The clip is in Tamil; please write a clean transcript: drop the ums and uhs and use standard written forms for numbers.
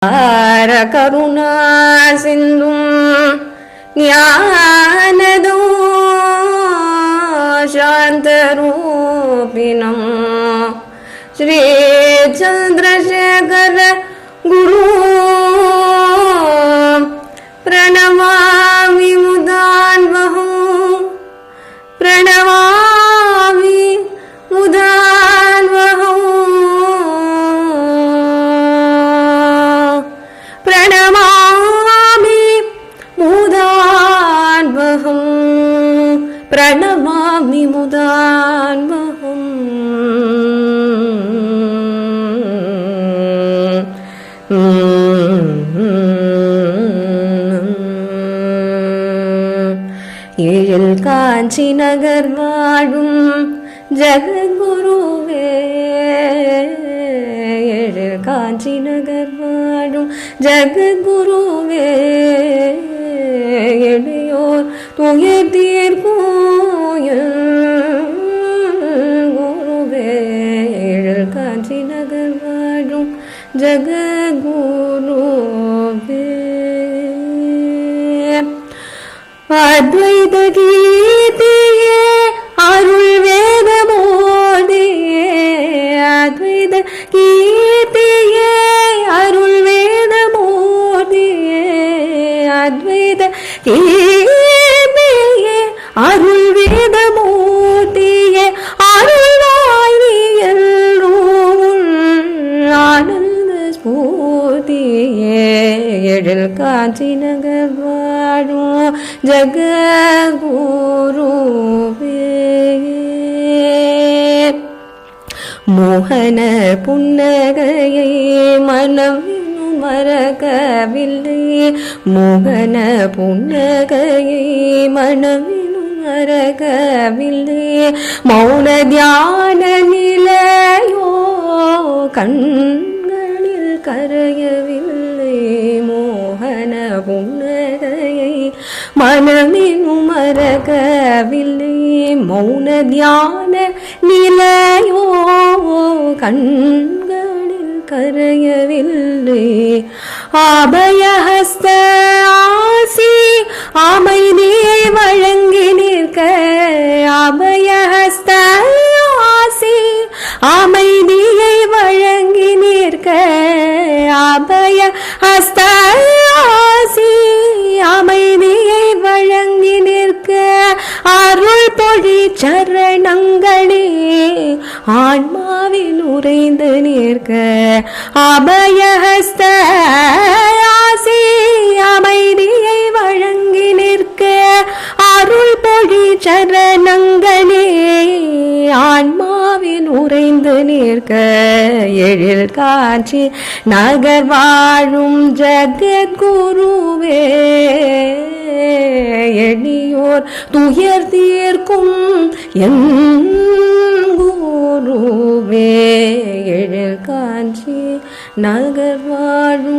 கருணா சிந்தும் ஞானதோ சாந்தரூபிணம் ஸ்ரீ சந்திரசேகர குரு பிரணமாமி முதான்வஹம் பிரணமாமி முதான்வஹம் பிரணமாமி முதான்வஹம் பிரணமாமி முதான்வஹம் ஏழில் காஞ்சி நகர் வாழும் ஜகத்குருவே ஏழில் காஞ்சி நகர் வாழும் ஜகத்குருவே எளியோர் துயர் தீர்க்கும் குருவே ஏழில் காஞ்சி நகர் வாழும் ஜகத்குருவே அத்வைத கீர்த்தியே அருள் வேத மோதியே அத்வைத கீர்த்தியே அருள் வேத மோதியே அத்வைத கீர்த்தியே அருள் வேத மோதியே அருள்வாய் ஆனந்த ஸ்பூர்த்தியே எழில் காஞ்சி நகர் வாழும் ஜகத்குருவே மோகன புன்னகையை மனம் மறக்கவில்லை மோகன புன்னகையை மனம் மறக்கவில்லை மௌன தியான நிலையோ கண்களில் கரையவில்லை மோகன புன்னகையை மனமினும் மறக்கவில்லை மௌன தியான நிலையோ கண்களில் கரையவில்லை அபயஹஸ்த ஆசி அமைதியை வழங்கி நிற்க அபயஹஸ்த ஆசி அமைதியை வழங்கி நிற்க அபயஹஸ்த ஆசி அமைதியை வழங்கி நிற்க அருள் பொழி சரணங்களே ஆன்மாவில் உறைந்து நிற்க அபயஹஸ்த ஆசி அமைதியை வழங்கி நிற்க அருள் பொழி சரணங்களே ஆன்மாவில் உறைந்து நிற்க எழில் காஞ்சி நகர் வாழும் ஜகத்குருவே எளியோர் துயர் தீர்க்கும் என் குருவே எழில் காஞ்சி நகர் வாழும்